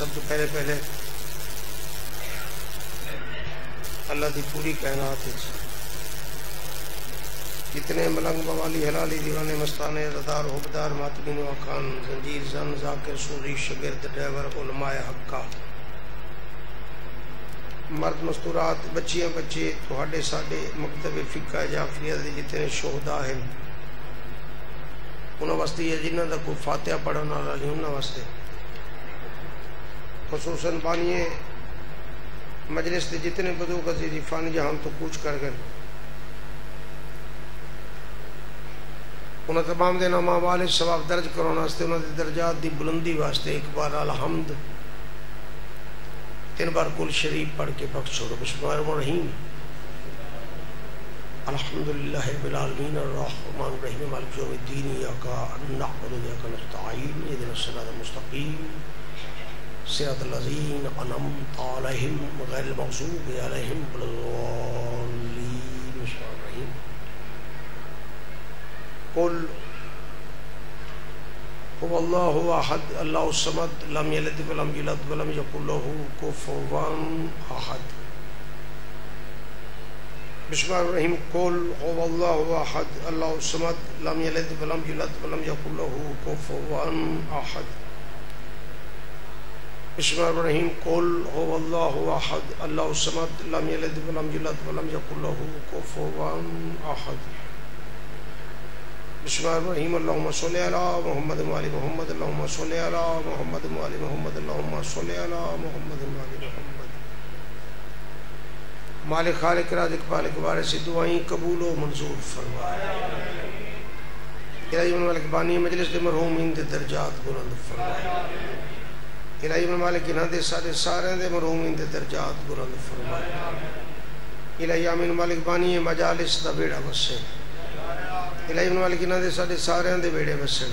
سب تو پہلے اللہ دی پوری کائنات ہے جتنے ملنگ موالی حلالی دیوانے مستانے عزدار حبدار ماتمین وقان زنجیر زن ذاکر سوری شگرد ڈیور علماء حقہ مرد مستورات بچیاں بچے توہاڈے ساڈے مکتب فقہ جعفریہ دے جتنے شہداء ہیں انہاں واسطے یہ جنہاں دا کوئی فاتحہ پڑھن والا نہیں انہاں واسطے خصوصاً بانیے مجلس دے جتنے بزرگ عزیز فانی جہاں تو کوچ کر گئے انہاں تمام دے نامہ والے ثواب درج کرون واسطے انہاں دے درجات دی بلندی واسطے ایک بار الحمد 3 بار کل شریف پڑھ کے بخش چھوڑو بسم اللہ الرحمن الرحیم الحمدللہ رب العالمین الرحمن الرحیم مالک یوم الدین ایاک نعبد و ایاک نستعین اهدنا الصراط المستقیم صراط الذین انعمت علیہم غیر المغضوب علیہم ولا الضالین بسم اللہ الرحیم قل هو الله احد الله الصمد لم يلد ولم يولد ولم يكن له كفوا احد بسم الله الرحمن الرحيم قل هو الله احد الله الصمد لم يلد ولم يولد ولم يكن له كفوا احد بسم الله الرحمن الرحيم قل هو الله احد الله الصمد لم يلد ولم يولد ولم يكن له كفوا احد بسم الله الرحمن الرحيم اللهم صل على محمد وعلى محمد اللهم صل على محمد وعلى محمد اللهم صل على محمد وعلى محمد مالک خالق رازق پالک وارث دعائیں قبول و منظور فرما الہی مالک بانی مجلس دے مرحومین دے درجات بلند فرما الہی مالک انہاں دے سارے دے مرحومین دے درجات بلند فرما الہی امین مالک بانی مجالس دا بیڑا وسے الہی ابن مالک انہاں دے سارے دے بیڑے وسن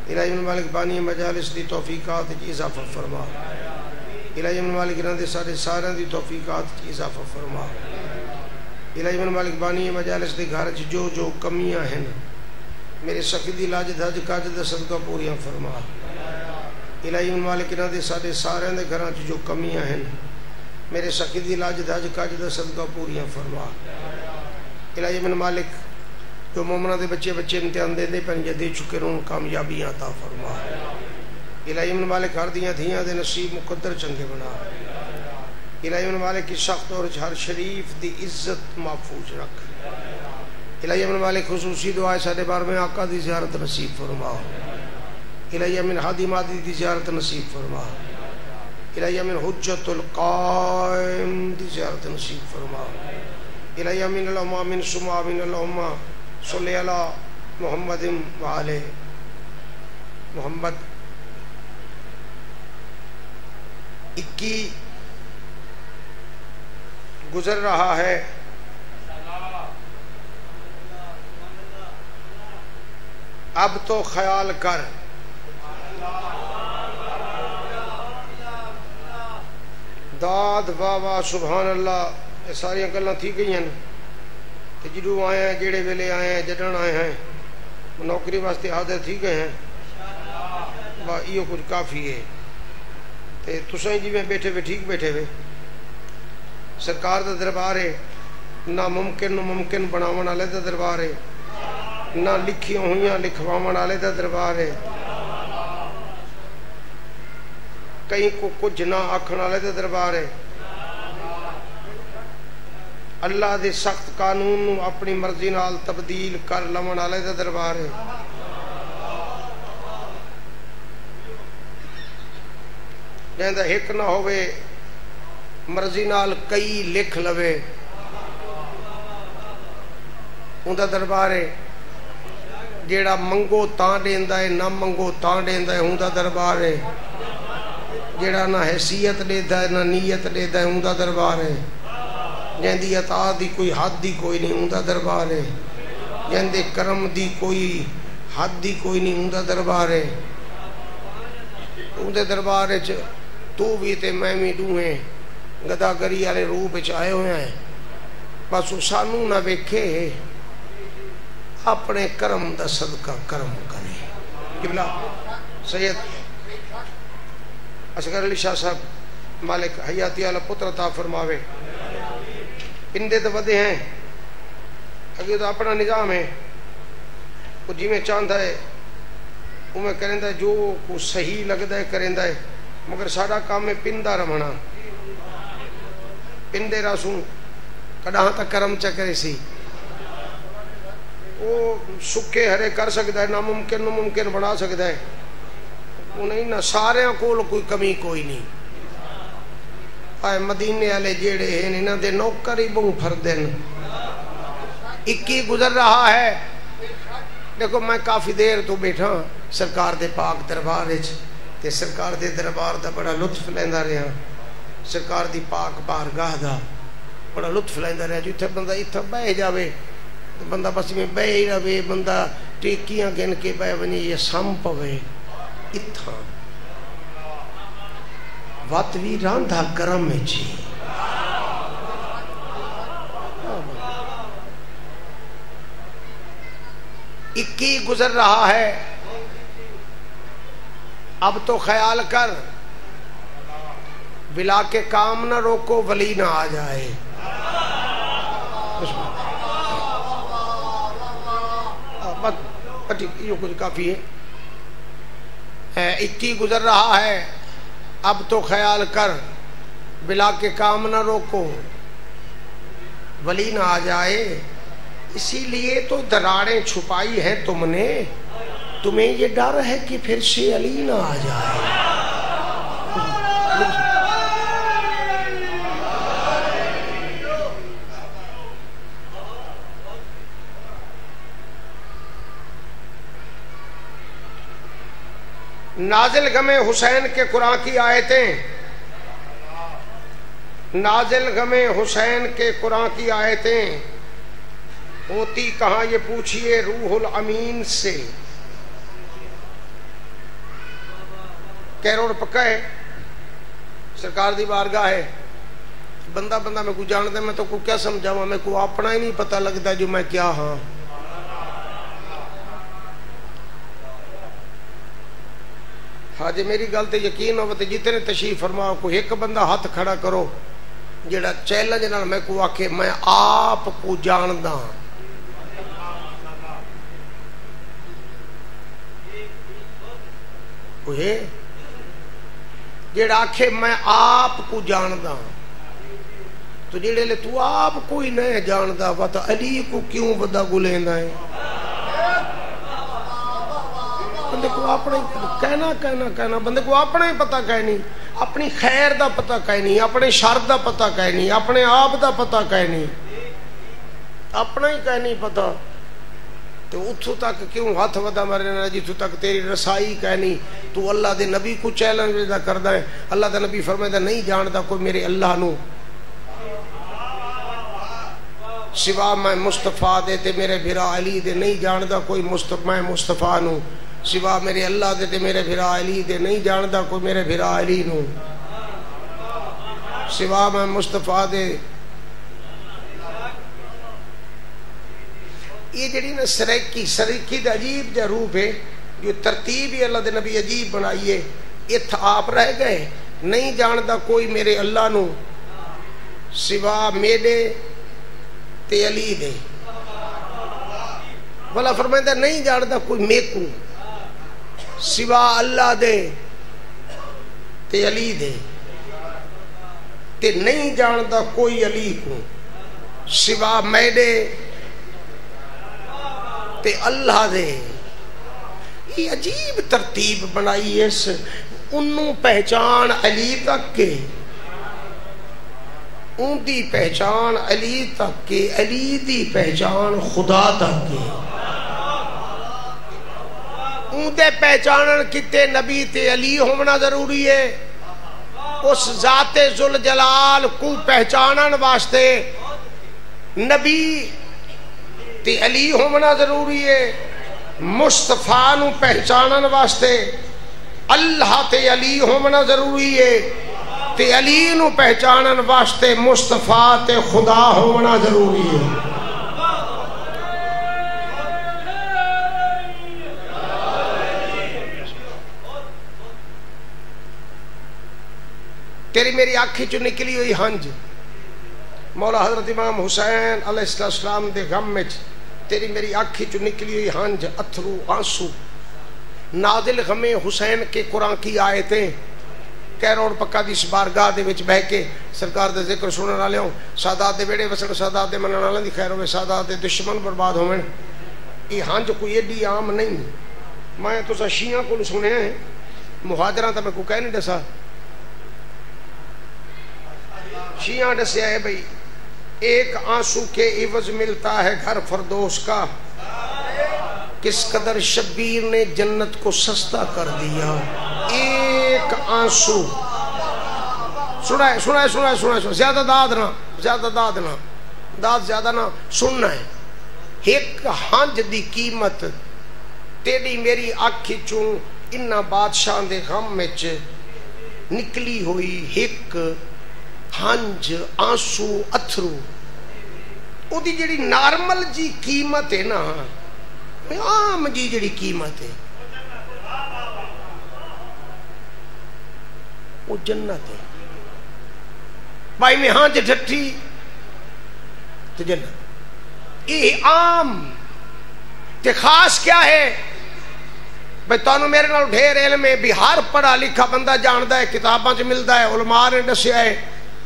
الہی ابن مالک بانی مجالس دی توفیقات کی اضافہ فرما الہی ابن مالک انہاں دے سارے دی توفیقات کی اضافہ فرما الہی ابن مالک بانی مجالس دی گھر جو جو کمیاں ہیں میرے سخی دی لاج دھج کاج دا صدقہ پوریاں فرما الہی ابن مالک انہاں دے سارے دے گھراں جو کمیاں ہیں میرے سخی دی لاج دھج کاج دا صدقہ پوریاں فرما الہی ابن مالک جو مومنہ دے بچے امتحان دے پہنجے دے چکے ان کامیابیاں عطا فرما الہی ابن مالک ہر دیاں دھیاں دے نصیب مقدر چنگے بنا الہی ابن مالک کی سخت اور ہر شریف دی عزت محفوظ رکھ الہی ابن مالک خصوصی دعائے سارے بار میں آقا دی زیارت نصیب فرما الہی ابن حادی مادی دی زیارت نصیب فرما الہی ابن حجت القائم دی زیارت نصیب فرما الہی امین اللہم آمین ثم آمین اللہم صلی علی محمد وعلی محمد 21 گزر رہا ہے اب تو خیال کر داد واہ سبحان اللہ یہ ساری گلاں تھی گئی ہیں کہ جدو آئے ہیں جڑے ویلے آئے ہیں جڈن آئے ہیں نوکری واسطے حاضر تھی گئے ہیں یہ کچھ کافی ہے تے تسیں جی میں بیٹھے ہوئے ٹھیک بیٹھے ہوئے سرکار دا دربار ہے نہ ممکن نو ممکن بناون والے دا دربار ہے نہ لکھیاں ہوئیاں لکھواون والے دا دربار ہے کہیں کو کچھ نہ آکھن والے دا دربار ہے اللہ دے سخت قانون اپنی مرضی نال تبدیل کر لون والے دا دربار ہے جہاں ایک نہ ہوئے مرضی نال کئی لکھ لوے ان دا دربار ہے جیڑا منگو تاں دیندا ہے نہ منگو تاں دیندا ہے ان دا دربار ہے جیڑا نہ حیثیت دیندا ہے نہ نیت دیندا ہے ان دا دربار ہے جہاں دی عطا دی کوئی حد دی کوئی نہیں ان دا دربار ہے جہاں دے کرم دی کوئی حد دی کوئی نہیں ان دا دربار ہے ان دے دربار ہے تو بھی تے میں بھی دوہیں گداگری والے روپ وچ آئے ہوئے ہیں بس سانو نہ ویکھے اپنے کرم دا صدقہ کرم کرے قبلہ سید اصغر علی شاہ صاحب مالک حیاتی والا پتر عطا فرماوے. پندے تو ودے ہیں اگے تو اپنا نظام ہے وہ جی میں چاہتا ہے وہ میں کریں ہے جو کو صحیح لگتا ہے کریں ہے مگر سارا کام ہے پندہ رمنا پندے راسوں کڑاہاں تک کرم چکرے سی وہ سکے ہرے کر سکتا ہے ناممکن ممکن بنا سکتا ہے وہ نہیں نہ سارے کول کوئی کمی کوئی نہیں. مدینے والے جیڑے ہیں انہاں دے نوکر ہی بہو پھردن 21 گزر رہا ہے. دیکھو میں کافی دیر تو بیٹھا سرکار دے پاک دربار وچ تے سرکار دے دربار دا بڑا لطف لیندا رہا. سرکار دی پاک بارگاہ دا بڑا لطف لیندا رہا. جتھے بندہ اتھا بہ جاوے بندہ بس میں بہ ہی رہے بندہ ٹیکیاں گن کے بہ ونجے یہ سم پوے اتھا وات بھی راندھا کرم ہے جی. اکی گزر رہا ہے اب تو خیال کر بلا کے کام نہ روکو ولی نہ آ جائے. یہ کچھ کافی ہے. 21 گزر رہا ہے اب تو خیال کر بلا کے کام نہ روکو ولی نہ آ جائے. اسی لیے تو دراڑیں چھپائی ہیں تم نے تمہیں یہ ڈر ہے کہ پھر سے علی نہ آ جائے. نازل غم حسین کے قرآن کی آیتیں نازل غم حسین کے قرآن کی آیتیں ہوتی کہاں یہ پوچھئے روح الامین سے. کیروڑ پکا ہے سرکار دی بارگاہ ہے بندہ میں کو جانتا ہے میں تو کو کیا سمجھاؤں میں کو اپنا ہی نہیں پتہ لگتا جو میں کیا ہاں. ہاں جی میری گل تے یقین ہو تے جتنے تشریف فرماؤ کوئی ایک بندہ ہاتھ کھڑا کرو جڑا چیلنج نال میں کو آکھے میں آپ کو جاندا. کوئی جڑا آکھے میں آپ کو جاندا تو جڑے لے تو آپ کوئی نہیں جاندا وا تو علی کو کیوں بدا گلیندا ہے. بندے کو اپنا ہی کہنا بندے کو اپنا ہی پتہ کہنی اپنی خیر دا پتہ کہنی اپنے شر دا پتہ کہنی اپنے آپ دا پتہ کہنی اپنا ہی کہنی پتہ تو اتھو تک کیوں ہاتھ ودا مرنا جتھو تک تیری رسائی کہنی تو اللہ دے نبی کو چیلنج دا کردا ہے. اللہ دے نبی فرمائے نہیں جاندا کوئی میرے اللہ نو سوا میں مصطفیٰ دے تے میرے بھرا علی دے نہیں جاندا کوئی میں مصطفیٰ نو سوا میرے اللہ دے تے میرے بھرا علی دے نہیں جاندا کوئی میرے بھرا علی نو سوا میں مصطفیٰ دے. یہ جڑی نا سریکی دا عجیب جا روپ ہے جو ترتیب ہی اللہ دے نبی عجیب بنائیے. اتھ آپ رہ گئے نہیں جاندا کوئی میرے اللہ نو سوا میرے تے علی دے. بلا فرمائندہ نہیں جاندا کوئی میکو سوا اللہ دے تے علی دے تے نہیں جاندا کوئی علی کو سوا میرے تے اللہ دے. یہ عجیب ترتیب بنائی اس انہوں پہچان علی تک کے ان دی پہچان علی تک کے علی دی پہچان خدا تک کے ان دے پہچانن کتے نبی تے علی ہونا ضروری ہے. اس ذات ذوالجلال کو پہچانن واسطے نبی تے علی ہونا ضروری ہے. مصطفیٰ نو پہچانن واسطے اللہ تے علی ہونا ضروری ہے تے علی نو پہچانن واسطے مصطفیٰ تے خدا ہونا ضروری ہے. تیری میری آنکھی چو نکلی ہوئی ہنج مولا حضرت امام حسین علیہ السلام دے غم میں تیری میری آنکھی چو نکلی ہوئی ہنج اتھرو آنسو نازل غم حسین کے قرآن کی آیتیں کیروڑ پکا دی اس بارگاہ دے وچ بہ کے سرکار دے ذکر سنن والے ہوں سادات دے بیڑے وسن سادات دے منن والے دی خیر ہوے سادات دے دشمن برباد ہوون یہ ہنج کوئی ایڈی عام نہیں میں تو شیعہ کو سنیا ہے مہاجراں تے میں کو کہہ نہیں دسا شیعہ دسیا ہے بھئی ایک آنسو کے عوض ملتا ہے گھر فردوس کا کس قدر شبیر نے جنت کو سستا کر دیا ایک آنسو سنائے زیادہ داد نہ داد زیادہ نہ سننا ہے ایک ہنج دی قیمت تیری میری آنکھی چوں انہاں بادشاہ دے غم وچ نکلی ہوئی ایک ہنج آنسو اتھرو او دی جڑی نارمل جی قیمت ہے نا عام جی جڑی قیمت ہے وہ جنت ہے بھائی میں ہاں جی ڈھٹی تو جنت یہ عام تے خاص کیا ہے بھائی تانوں میرے نال ڈھیر علم ہے بھی ہر پڑھا لکھا بندہ جاندا ہے کتاباں چ ملدا ہے علماء نے دسیا ہے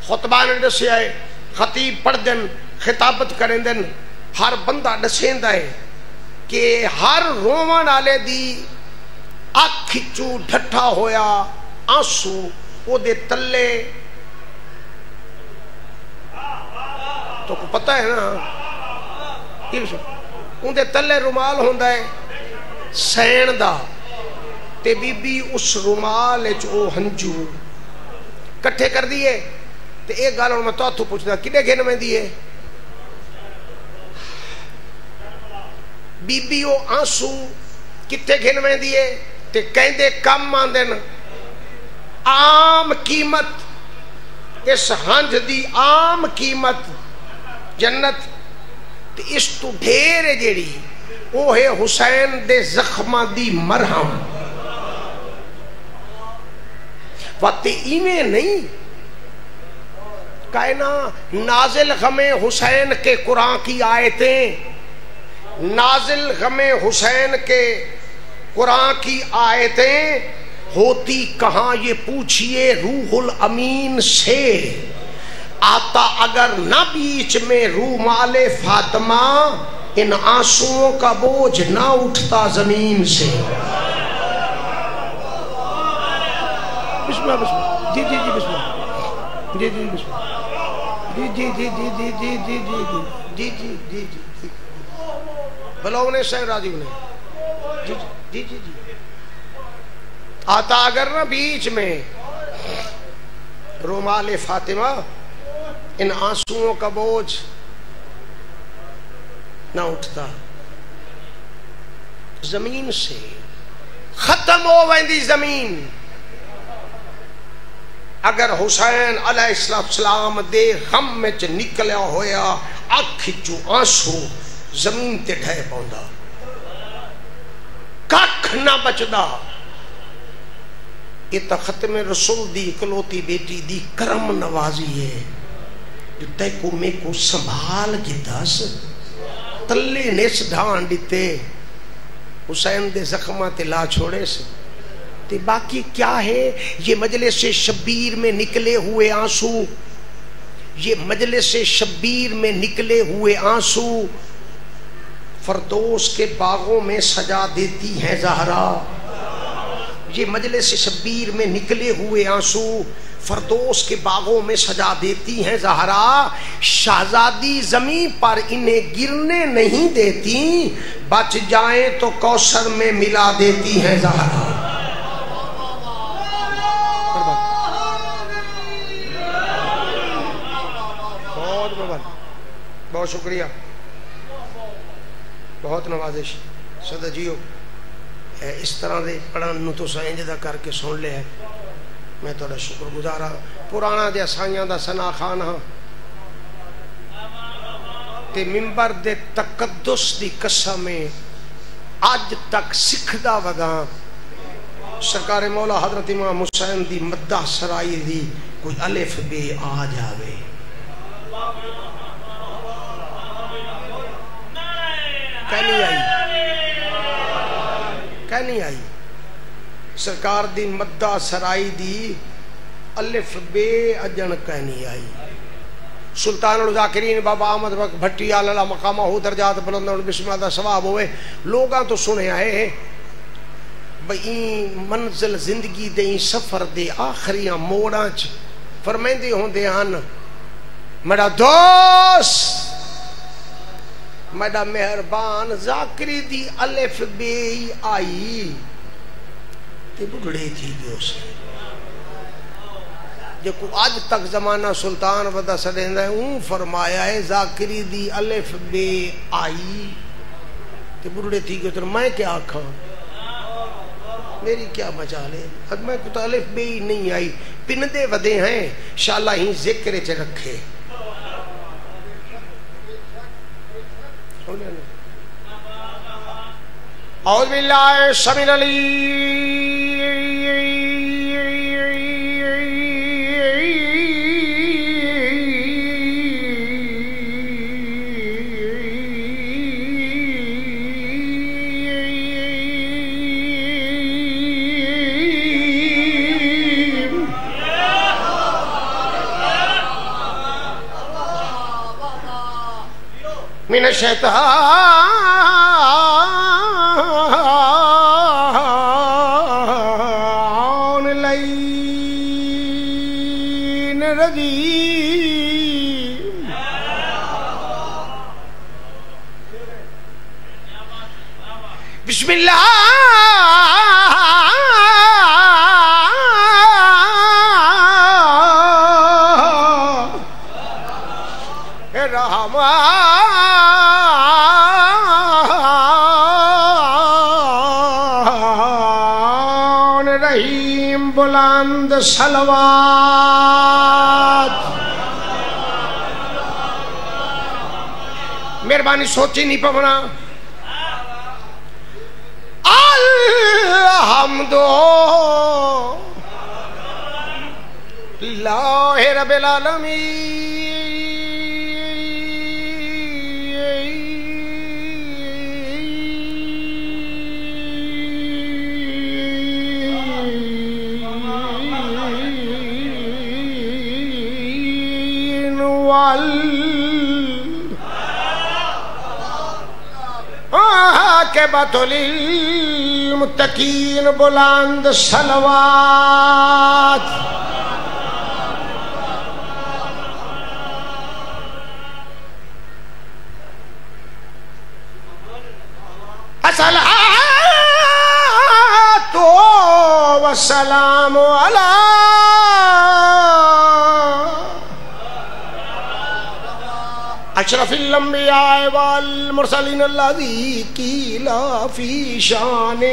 خطبہ نے دسیا ہے خطیب پڑھ دن خطابت کریں دن ہر بندہ دسیندا ہے کہ ہر رومن والے دی اکھ چوں ڈھٹا ہویا آنسو او دے تلے تو کو پتہ ہے نا ان دے تلے رومال ہوندا ہے سین دا تے بی بی اس رومال وچ او ہنجو کٹھے کر دیے تے ایک گل ہن میں تو پوچھدا کنے گھن میں دیے بی بی او آنسو کتے گھن میں دیے تے کہندے کم آندن عام قیمت اس ہنج دی عام قیمت جنت تے اس تو ڈھیر جیڑی وہ ہے حسین دے زخماں دی مرہم وقت ایویں نہیں کہنا نازل غم حسین کے قرآن کی آیتیں نازل غم حسین کے قرآن کی آیتیں ہوتی کہاں یہ پوچھئے روح الامین سے آتا اگر نہ بیچ میں رومال فاطمہ ان آنسوؤں کا بوجھ نہ اٹھتا زمین سے بسم اللہ بسم اللہ جی جی جی بسم اللہ جی جی بسم اللہ جی جی جی جی جی جی جی جی جی جی جی بلو نے شہر راجیو نے جی جی جی جی آتا اگر نہ بیچ میں رومال فاطمہ ان آنسوؤں کا بوجھ نہ اٹھتا زمین سے ختم ہو ویندی زمین اگر حسین علیہ السلام دے غم میں چ نکلیا ہویا اکھ چو آنسو زمین تے ڈھے پوندا ککھ نہ بچدا یہ تا ختم رسول دی اکلوتی بیٹی دی کرم نوازی ہے جو تے کو میں کو سنبھال کے دس تلے نیس ڈھان دیتے حسین دے زخمہ تے لا چھوڑے سے تے باقی کیا ہے یہ مجلس شبیر میں نکلے ہوئے آنسو یہ مجلس شبیر میں نکلے ہوئے آنسو فردوس کے باغوں میں سجا دیتی ہیں زہرا یہ مجلس شبیر میں نکلے ہوئے آنسو فردوس کے باغوں میں سجا دیتی ہیں زہرا شہزادی زمین پر انہیں گرنے نہیں دیتی بچ جائیں تو کوثر میں ملا دیتی ہیں زہرا بہت شکریہ بہت نوازش صدا جیو اس طرح دے پڑھن نو تو سائنجدہ کر کے سن لے ہے میں تو شکر گزارا پرانا دے سائیاں دا سنا خان ہاں تے منبر دے تقدس دی قسم آج تک سکھدا وگاں سرکار مولا حضرت امام حسین دی مدہ سرائی دی کوئی الف بے آ جاوے کہنی آئی سرکار دی مدہ سرائی دی الف بے اجن کہنی آئی سلطان الذاکرین بابا احمد بھٹی اللہ مقامہ ہو درجات بلند بسم اللہ دا ثواب ہوئے لوگاں تو سنے آئے بھئی منزل زندگی دے سفر دے آخریاں موڑاں چ فرمیندے ہوندے ہن میرا دوست میرا مہربان ذاکری دی الف بے آئی تے بڑھڑے تھی گئے اسے جو کو آج تک زمانہ سلطان ودا سڑیندہ ہے اون فرمایا ہے ذاکری دی الف بے آئی تے بڑھڑے تھی گئے تو میں کیا آکھاں میری کیا مجال ہے اب میں کو تو الف بے ہی نہیں آئی پندے ودے ہیں انشاءاللہ ہی ذکر چ رکھے اعوذ باللہ السمیع العلیم من الشیطان اللعین الرجیم بسم اللہ الرحمن الرحیم بلند صلوات مہربانی سوچی نہیں پونا الحمد للہ رب العالمین عاقبۃ للمتقین بلند صلوات الصلاۃ والسلام علی اشرف الانبیاء والمرسلین الذی قیل فی شانہ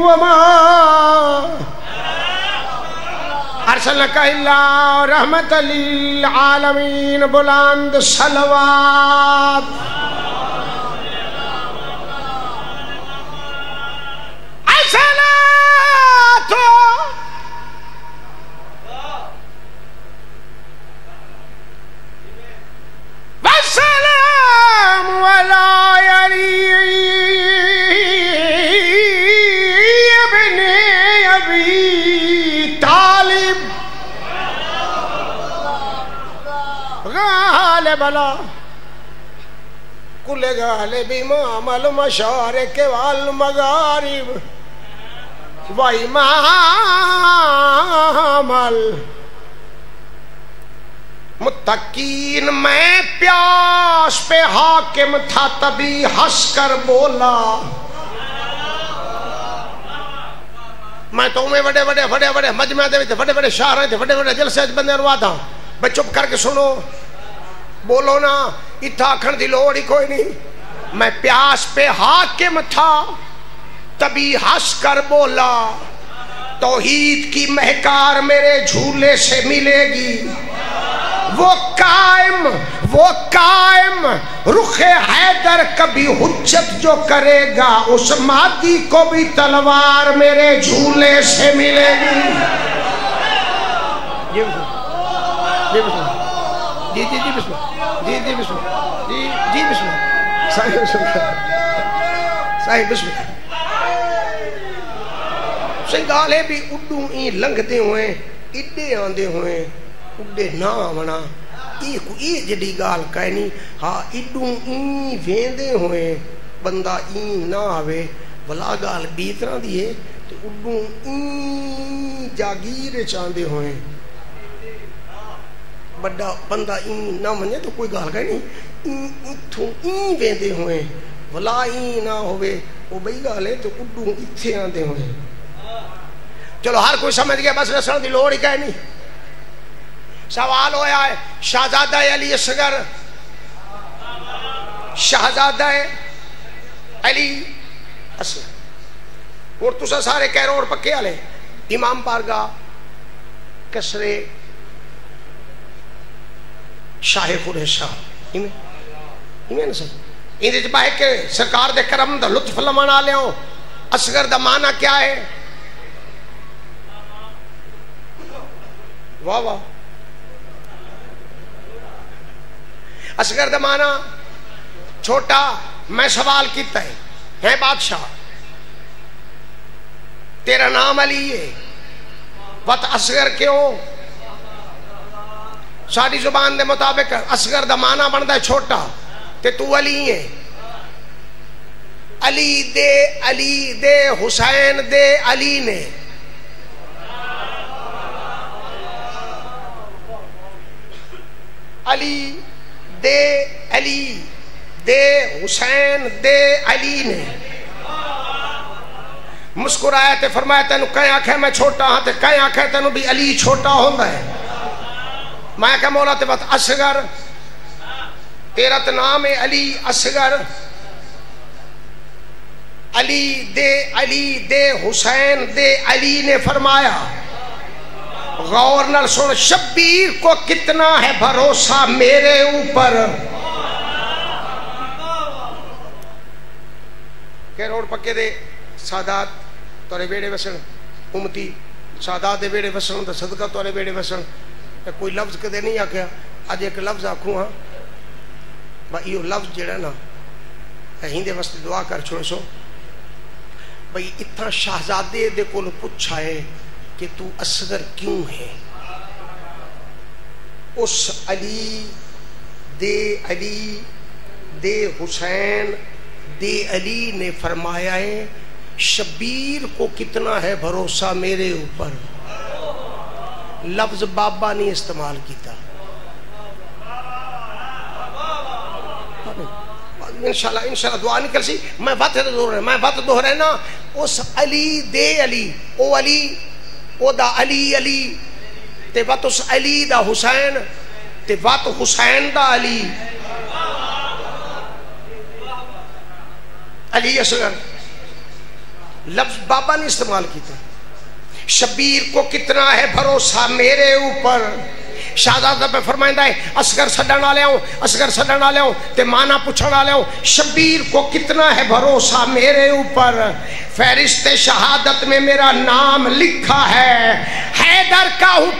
وما ارسلناک الا رحمۃ للعالمین بلند صلوات بلا کل غالب امام المشارق والمغارب و امام المتقین میں پیاس پہ حاکم تھا تبھی ہنس کر بولا میں تو میں بڑے مجمع دے بڑے بڑے شاعر تھے بڑے جلسے بندے روا تھا بھائی چپ کر کے سنو بولو نا اتھا آکھن دی لوڑ ہی کوئی نہیں میں پیاس پہ حاکم تھا تبھی ہنس کر بولا توحید کی مہکار میرے جھولے سے ملے گی وہ قائم وہ قائم رخ حیدر کبھی حجت جو کرے گا اس مادی کو بھی تلوار میرے جھولے سے ملے گی. جی بسم اللہ جی بسم اللہ جی بسم اللہ جی بسم اللہ صاحب بسم اللہ سنگالے بھی اڈوں این لنگتے ہوئے اڈے آندے ہوئے اڈے نہ آونا یہ جڑی گال کہنی ہاں اڈوں این ویندے ہوئے بندہ این نہ آوے بلا گال بھی طرح دیئے تو اڈوں این جاگیر چاندے ہوئے بڑا بندہ این نہ منجے تو کوئی گال کہنی این ویندے ہوئے بلا این نہ ہوئے وہ بئی گالے تو اڈوں اتھے آندے ہوئے. چلو ہر کوئی سمجھ گیا بس رسن دی لوڑ ہی کہہ نہیں. سوال ہویا ہے شہزادہ علی اصغر شہزادہ علی اصغر اور تسا سارے کہہ روڑ پکے والے امام بارگاہ کسرے شاہ قریشہ ایمیں نہ صحیح اندھے جب ہے کہ سرکار دے کرم دا لطف لمانا لے ہوں. اصغر دا معنی کیا ہے؟ واہ واہ. اصغر دا معنی چھوٹا. میں سوال کیتا ہے بادشاہ تیرا نام علی ہے وقت اصغر کیوں؟ ساری زبان دے مطابق اصغر دا معنی بندا ہے چھوٹا تے تو علی ہے. علی دے حسین دے علی نے علی دے حسین دے علی نے مسکرایا تے فرمایا تینو کہیں آنکھیں میں چھوٹا ہاں تے کہیں آنکھیں تینو بھی علی چھوٹا ہوندہ ہے. میں کہا مولا تے بات اصغر تیرا تے نام ہے علی اصغر علی دے حسین دے علی نے فرمایا غور نال سن شبیر کو کتنا ہے بھروسہ میرے اوپر. کہ روڑ پکے دے سادات تورے بیڑے وسن امتی سادات دے بیڑے وسن دا صدقہ تورے بیڑے وسن. کوئی لفظ کدے نہیں آکھیا آج ایک لفظ آکھوں ہاں بھائی یہ لفظ جڑا نا ہندے واسطے دعا کر چھوڑے سو بھئی اتنا شہزادے دے کول پوچھا ہے کہ تو اصغر کیوں ہے. اس علی دے حسین دے علی نے فرمایا ہے شبیر کو کتنا ہے بھروسہ میرے اوپر. لفظ بابا نہیں استعمال کیتا. انشاءاللہ دعا نکل سی. میں بات دوہرے نا اس علی دے علی او علی او دا علی تے بات اس علی دا حسین تے بات حسین دا علی اصغر. لفظ بابا نے استعمال کیتا. شبیر کو کتنا ہے بھروسہ میرے اوپر. شہزادہ پہ فرمائندہ ہے اصغر سڈن والے ہوں اصغر سڈن والے ہوں تے مانا پوچھن والے ہوں شبیر کو کتنا ہے بھروسہ میرے اوپر. فہرست شہادت میں میرا نام لکھا ہے حیدر کا ہوں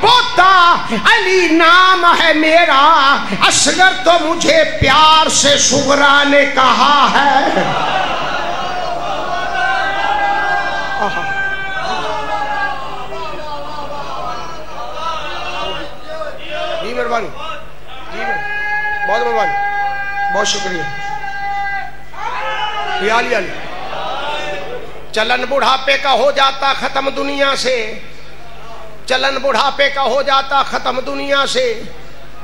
پوتا علی نام ہے میرا. اصغر تو مجھے پیار سے صغرا نے کہا ہے. مہربانی جی بہت مہربانی بہت شکریہ. چلن بڑھاپے کا ہو جاتا ختم دنیا سے. چلن بڑھاپے کا ہو جاتا ختم دنیا سے.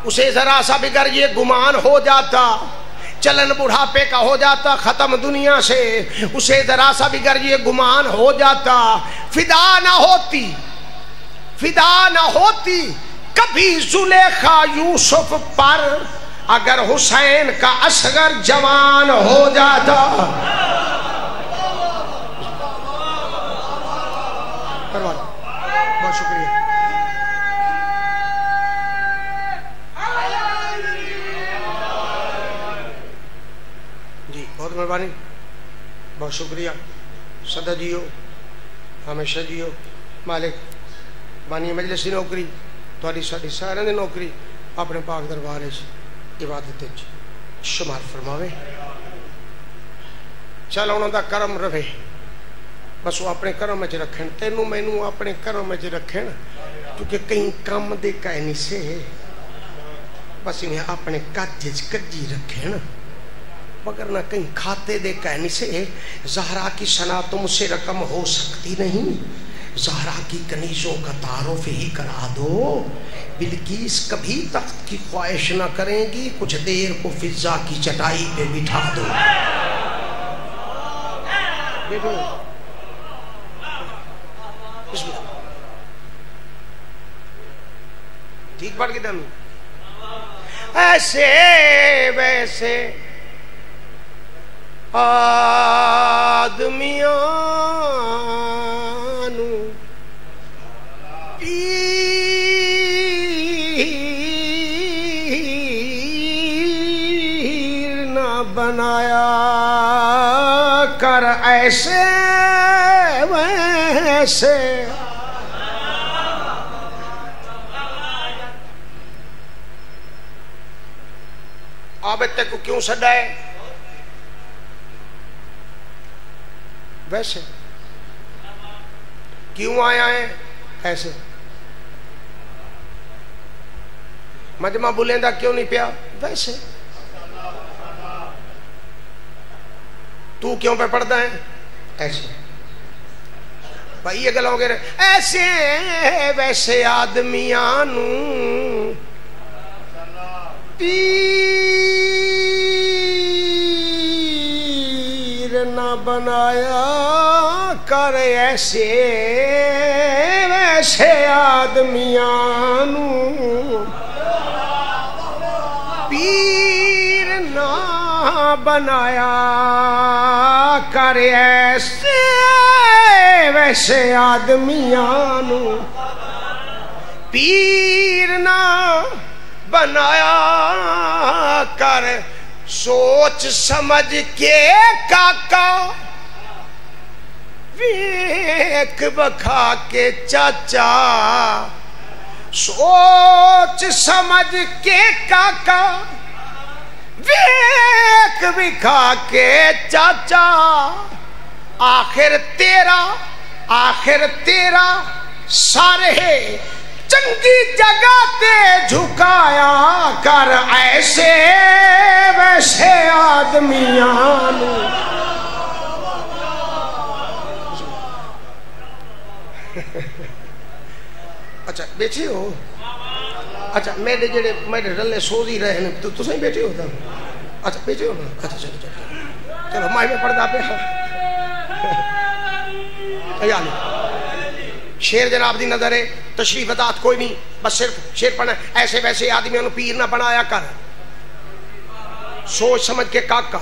اسے ذرا سا بگر یہ گمان ہو جاتا. چلن بڑھاپے کا ہو جاتا ختم دنیا سے. اسے ذرا سا بگر یہ گمان ہو جاتا. فدا نہ ہوتی کبھی زلیخا یوسف پر اگر حسین کا اصغر جوان ہو جاتا. بہت شکریہ. مہربانی بہت شکریہ سدا جیو ہمیشہ جیو مالک بانی مجلس کی نوکری تھوڑی ساری سارے دی نوکری اپنے پاک دربار عبادت شمار فرماوے چل انہوں دا کرم رہے بس وہ اپنے کرم میں رکھن تینوں مینوں اپنے کرم میں رکھن کیونکہ کہیں کام دے کہنی سے بس انہیں اپنے کجج کجی رکھن مگر نہ کہیں کھاتے دے کہنی سے زہرا کی ثنا تم سے رقم ہو سکتی نہیں زہرا کی کنیزوں کا تعارف ہی کرا دو بلقیس کبھی تخت کی خواہش نہ کریں گی کچھ دیر کو فضا کی چٹائی پہ بٹھا دو ٹھیک پڑھ کے دن ایسے ویسے آدمیاں پیر نہ بنایا کر ایسے ویسے عابد کو کیوں سڈا ہے ویسے کیوں آیا ہے ایسے مجمع بلندہ کیوں نہیں پیا ویسے تو کیوں پہ پڑھتا ہے ایسے بھائی یہ گلا وغیرہ ایسے ویسے آدمیاں پیر نہ بنایا کر ایسے ویسے آدمیاں پیر نہ بنایا کر ایسے ویسے آدمیاں پیر نہ بنایا کر سوچ سمجھ کے کاکا ویک بکھا کے چاچا سوچ سمجھ کے کاکا ویک بکھا کے چاچا آخر تیرا سارے چنگی جگہ تے جھکایا کر ایسے ویسے آدمیاں اچھا بیٹھے ہو اچھا میرے جڑے میرے رلے سوز ہی رہے تو تسیں بیٹھے ہو اچھا بیٹھے ہو نا اچھا چلو چلو مائی میں پڑھتا پہ شیر جناب دی نظر ہے تشریف ادات کوئی نہیں بس صرف شیر پڑھنا ایسے ویسے آدمیوں نے پیر نہ بنایا کر سوچ سمجھ کے کاکا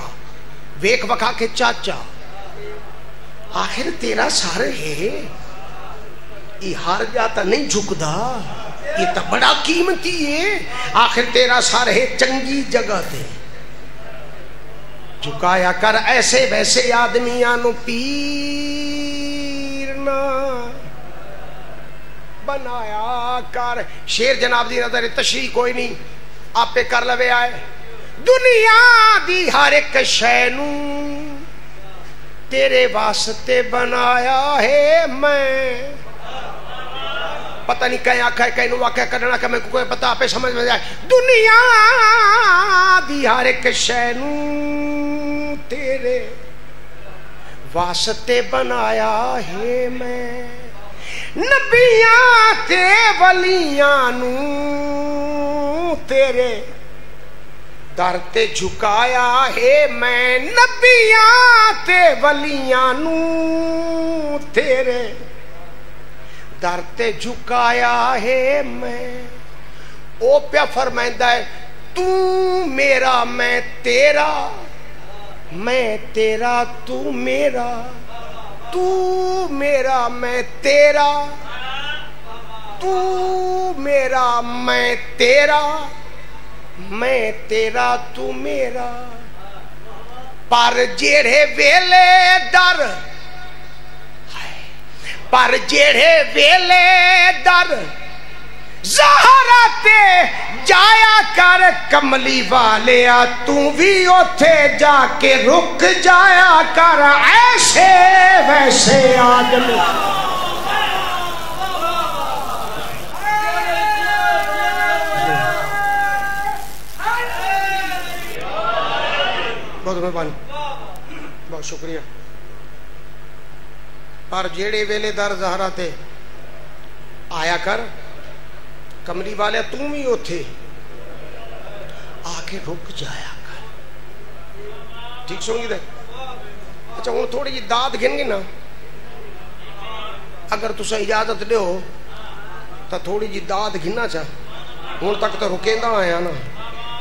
ویک بکھا کے چاچا آخر تیرا سارے ہے یہ ہار جاتا نہیں جھکدا یہ تو بڑا قیمتی ہے آخر تیرا سارے ہے چنگی جگہ تے جھکایا کر ایسے ویسے آدمیاں نو پیر نہ بنایا کر شیر جناب دی نظر تشریح کوئی نہیں آپ پہ کر لوے آئے دنیا دی ہر ایک شے نو تیرے واسطے بنایا ہے میں پتہ نہیں کہیں آکھا ہے کہیں نو واقعہ کرنا کہ میں کو کوئی پتہ آپ پہ سمجھ میں جائے دنیا دی ہر ایک شے نو تیرے واسطے بنایا ہے میں نبیاں تے ولیاں نو تیرے در تے جھکایا ہے میں نبیاں تے ولیاں نو تیرے در تے جھکایا ہے میں او پیا فرمائندہ ہے تو میرا میں تیرا میں تیرا تو میرا تو میرا میں تیرا تو میرا میں تیرا میں تیرا تو میرا پر جیڑے ویلے در پر جیڑے ویلے در زہرا تے جایا کر کملی والیا تو بھی اوتھے جا کے رک جایا کر ایسے ویسے آدمی بہت مہربانی بہت شکریہ پر جیڑے ویلے در زہرا تے آیا کر کملی والے تم ہی اوتھے آ کے رک جایا کر ٹھیک سن گی دے اچھا ہوں تھوڑی جی داد گھن گی نا اگر تسا اجازت دے ہو تو تھوڑی جی داد گھننا چاہ ہوں تک تو رکیندہ آیا نا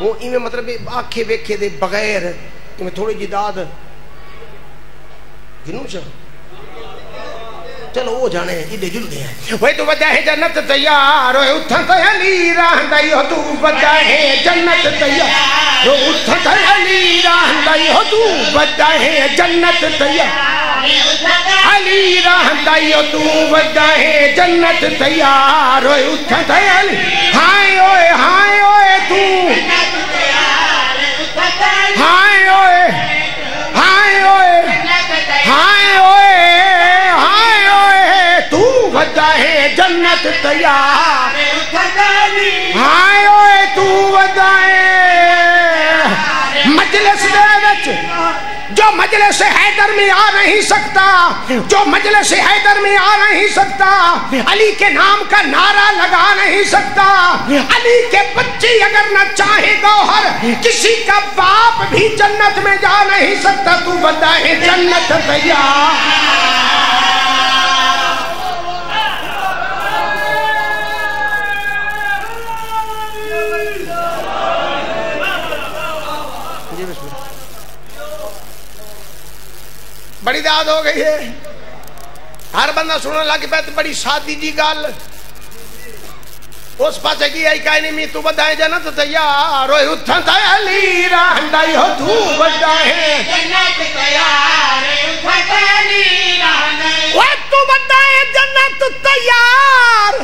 ہوں ایمیں مطلب آنکھیں ویکھے دے بغیر ایمیں تھوڑی جی داد گھنوں چاہ چلو وہ جانے ایڈے جل گئے ہیں وہ تو وجہ ہے جنت تیار ہوئے اتھا تو علی رہندائی ہو تو وجہ ہے جنت تیار ہوئے اتھا تو علی رہندائی ہو تو وجہ ہے جنت تیار علی رہندائی ہو تو وجہ ہے جنت تیار ہوئے اتھا تو علی ہائے ہوئے تو ہائے ہوئے وجہ ہے جنت تیار ہائے ہوئے تو وجہ ہے مجلس دے وچ جو مجلس حیدر میں آ نہیں سکتا جو مجلس حیدر میں آ نہیں سکتا علی کے نام کا نعرہ لگا نہیں سکتا علی کے بچی اگر نہ چاہے گوہر کسی کا باپ بھی جنت میں جا نہیں سکتا تو وجہ ہے جنت تیار بڑی داد ہو گئی ہے ہر بندہ سننے لگی پہ بڑی سادی جی گل اس پاسے کی آئی کہنی میں تو بدائیں جنت تیار ہوئے اتھا تا علی رہندائی ہو تو بدائیں جنت تیار اتھا تا علی رہندائی ہوئے تو بدائیں جنت تیار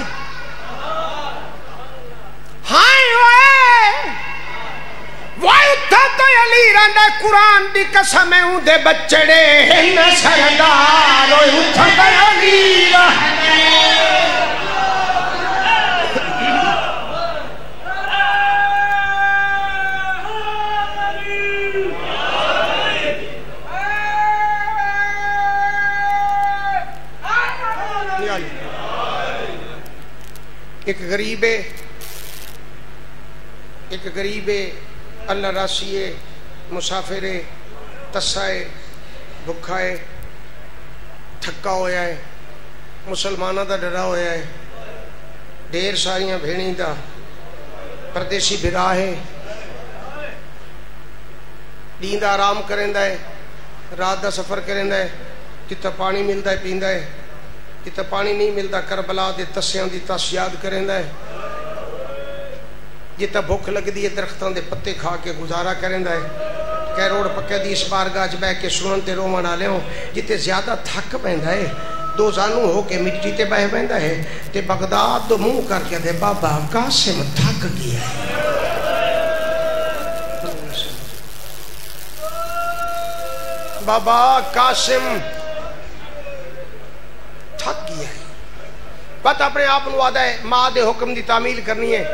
ہائے ہوئے وہ اتھا تو علی رہندہ قرآن دی قسم ہوں دے بچڑے ہن سردار ہوئے اتھا تو علی رہندائی ایک غریب اللہ راسیے مسافرے تسائے بھکھائے تھکا ہویا ہے مسلمانہ دا ڈرا ہویا ہے ڈیر ساریاں بھیڑیں دا پردیسی بھرا ہے دین دا آرام کریں دا ہے رات دا سفر کریں دا ہے جتا پانی ملتا ہے پیندہ ہے جتا پانی نہیں ملتا کربلا دے تسیاں دی تس یاد کریں دا ہے جتا بھوک لگ دی درختان دے پتے کھا کے گزارا کریں دا ہے کہ روڑ پکے دی اس بارگاہ چ بہ کے سنن تے رومن والے ہوں جتے زیادہ تھک پیندا ہے دو زانو ہو کے مٹی تے بہ پیندا ہے تے بغداد دو منہ کر کے دے بابا قاسم تھک گیا ہے بابا قاسم تھک گیا ہے پتہ اپنے آپ نو آدھا ہے ماں دے حکم دی تعمیل کرنی ہے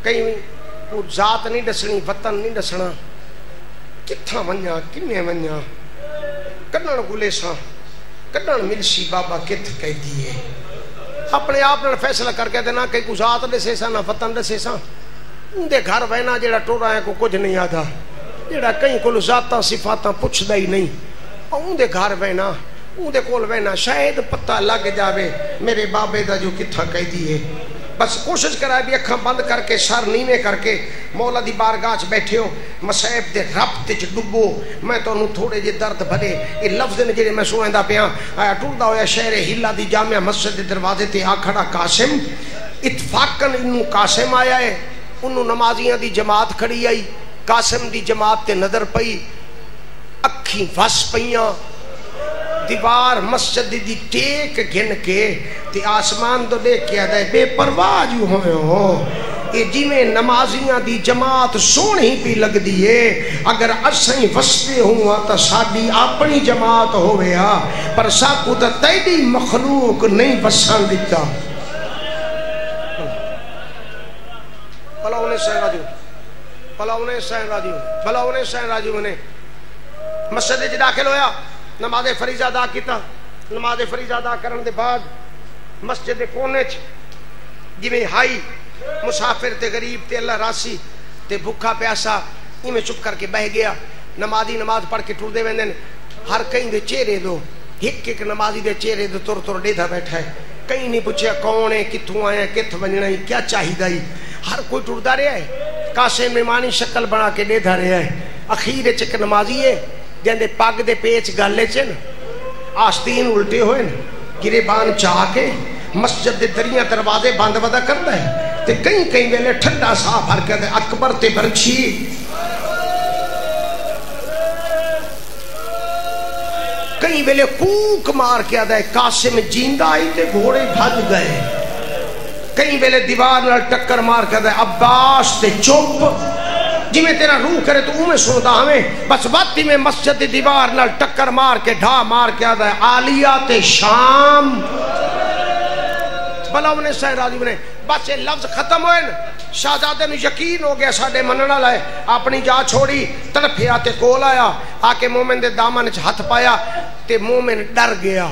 کہیں ذات نہیں دسنی وطن نہیں دسنا کتھا منیا کنے منیا کڈن گلے ساں کڈن ملسی بابا کت کہہ دیے اپنے آپ نے فیصلہ کر کے دینا کہ کو ذات دسے سا نہ وطن دسے سا اندے گھر بہنا جیڑا ٹوڑا ہے کو کچھ نہیں آدھا جیڑا کہیں کو ذاتاں صفاتاں پوچھ دا ہی نہیں اندے گھر بہنا اندے کول بہنا شاید پتہ لگ جاوے میرے بابے دا جو کتھا کہہ دیے بس کوشش کرائے بھی اکھاں بند کر کے سر نیویں کر کے مولا دی بارگاہ چ بیٹھے ہو مصائب دے ربط چ ڈبو میں تانوں تھوڑے جے درد بھرے یہ لفظ نے جڑے میں سنیندا پیاں آیا ٹردا ہویا شہر ہلا دی جامع مسجد دے دروازے تے آ کھڑا قاسم اتفاقاً انہوں قاسم آیا ہے انہوں نمازیاں دی جماعت کھڑی آئی قاسم دی جماعت تے نظر پئی اکھی وس پیاں دیوار مسجد دی ٹیک گھن کے تے آسمان تو دیکھ کے آدھے بے پرواہ جو ہوئے ہو یہ جی میں نمازیاں دی جماعت سونی بھی لگ دیئے اگر اسیں وستے ہوا تا ساڑی اپنی جماعت ہوئے ہاں پر ساکو تا تیڑی مخلوق نہیں وسان دیتا بھلا انہیں سین راجیو بھلا انہیں سین راجیو بھلا انہیں سین راجیو نے مسجد جی داخل ہویا نماز فریضہ ادا کیتا نماز فریضہ ادا کرن دے بعد مسجد دے کونے چ جویں ہائی مسافر تے غریب تے اللہ راسی تے بھوکا پیاسا میں چپ کر کے بہ گیا نمازی نماز پڑھ کے ٹر دے ویندن ہر کہیں دے چہرے دو ایک ایک نمازی دے چہرے دو تر تر ڈیدھا بیٹھا ہے کہیں نہیں پوچھیا کون ہے کتھوں آیا کتھ ونجنا ہے کیا چاہیدا ہے ہر کوئی ٹردا رہا ہے کاسے مہمانی شکل بنا کے ڈیدھا رہا ہے اخیر وچ ایک نمازی ہے جندے پگ دے پیچ گالے چ آستین الٹے ہوئے گریبان چاہ کے مسجد دے دریاں دروازے بند ودا کرتا ہے تے کہیں کہیں ویلے ٹھنڈا سا بھر کے دے اکبر تے برچھی کہیں ویلے کوک مار کے آدھا ہے قاسم جیندہ آئی تے گھوڑے بھج گئے کہیں ویلے دیوار نال ٹکر مار کے آدھا ہے عباس تے چپ جی میں تیرا روح کرے تو میں سنتا ہمیں بس باتی میں مسجد دیوار نال ٹکر مار کے ڈھا مار کے آدھا ہے عالیات شام بھلا انہیں سہ راضی بنے بس یہ لفظ ختم ہوئے شہزادے نے یقین ہو گیا ساڑھے مننا لائے اپنی جا چھوڑی طرفی آتے کول آیا آکے مومن دے دامن ہاتھ پایا تے مومن ڈر گیا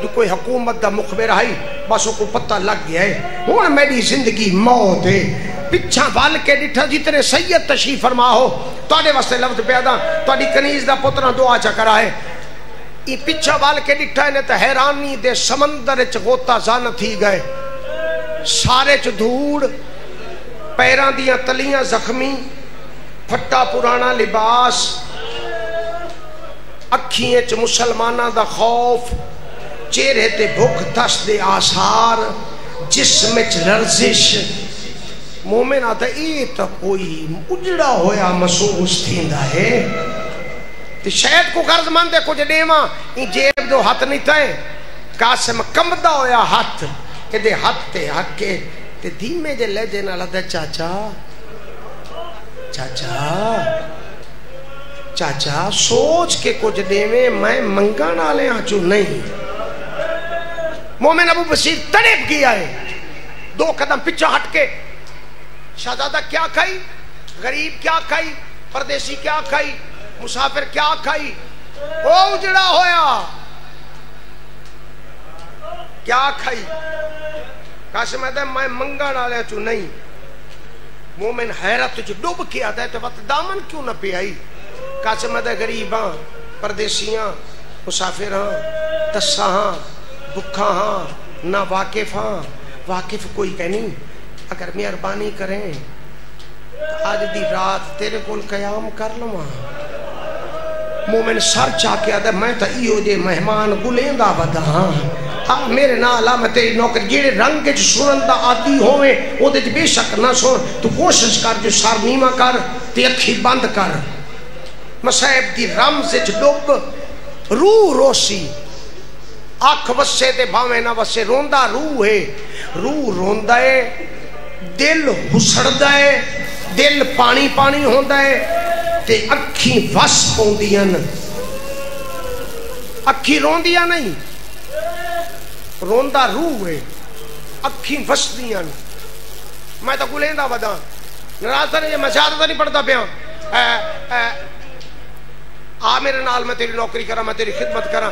جو کوئی حکومت دا مخبر آئی بس وہ کو پتہ لگ گیا ہے ہوں میری زندگی موت ہے پچھا بال کے ڈٹھا جتنے سید تشریف فرما ہو توڑے واسطے لفظ پیدا توڑی کنیز دا پترہ دعا چکر آئے یہ پچھا بال کے ڈٹھا ہے تو حیرانی دے سمندر چ غوطہ زان تھی گئے سارے چ دھوڑ پیران دیاں تلیاں زخمی پھٹا پرانا لباس اکھیں چ مسلمانہ دا خوف چہرے تے بھوک تس دے آثار جسم چ لرزش مومن آتا یہ تو کوئی اجڑا ہویا محسوس تھیندا ہے تے شاید کو غرض مند ہے کچھ دیواں این جیب دو ہاتھ نہیں تھے قاسم کمدا ہویا ہاتھ کہ دے ہاتھ تے حق کے تے دھیمے جے لے جے نال دے چاچا چاچا چاچا سوچ کے کچھ دیویں میں منگا نالے آچو نہیں مومن ابو بصیر تڑپ گیا ہے دو قدم پچھا ہٹ کے شہزادہ کیا کھائی غریب کیا کھائی پردیسی کیا کھائی مسافر کیا کھائی او اجڑا ہویا کیا کھائی قاسم ہے میں منگا ڈالے چو نہیں مومن حیرت چو ڈوب کے آتا ہے تو بات دامن کیوں نہ پہ آئی قاسم ہے غریباں پردیسیاں مسافر ہاں تسا ہاں بکھا ہاں نہ واقف ہاں واقف کوئی کہنی اگر مہربانی کریں آج دی رات تیرے کول قیام کر لوں مومن سر چاہ کے آدھا میں تا ایو جے مہمان گلیں دا بدا ہاں میرے نالا میں تیری نوکر جیڑے رنگ جو سنندہ آدھی ہوئے او دے بے شک نہ سن تو کوشش کر جو سار نیمہ کر تے اکھی بند کر مسائب دی رمز ڈوب روح روسی آنکھ وسے تے بھاویں نہ وسے روندہ روح ہے روح روندہ ہے دل حسڑدہ ہے دل پانی پانی ہوندہ ہے تے اکھی وس ہوندیاں اکھی روندیاں نہیں روندہ روح ہے اکھی وس دیاں میں تو گلیندہ بدا نراز نہیں میں زیادہ نہیں پڑھتا پیا آ میرے نال میں تیری نوکری کرا میں تیری خدمت کرا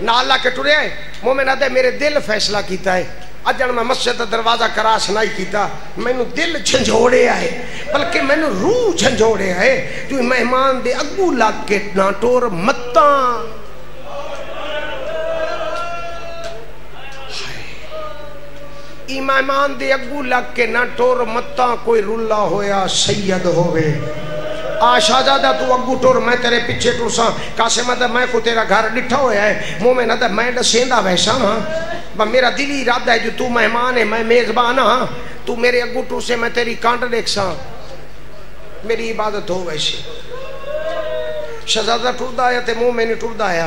نال لا کے ٹرے آئے مومن آدھے میرے دل فیصلہ کیتا ہے اجن میں مسجد دروازہ کراس نہیں کیتا میں نو دل جھنجھوڑے آئے بلکہ میں نو روح جھنجھوڑے آئے جو مہمان دے اگو لگ کے نہ ٹور متاں ای مہمان دے اگو لگ کے نہ ٹور متاں کوئی رلا ہویا سید ہوئے شہزادہ تو اگو ٹور میں تیرے پیچھے ٹور ساں قاسم ہے میں کو تیرا گھر ڈٹھا ہویا ہے مومن ہے میں ڈسیندہ ویسا ہاں میرا دلی ارادہ ہے جو تو مہمان ہے میں میزبان ہاں تو میرے اگو ٹور سے میں تیری کانٹ دیکھ ساں میری عبادت ہو ویسے شہزادہ ٹردا آیا تے مومن ٹردا آیا،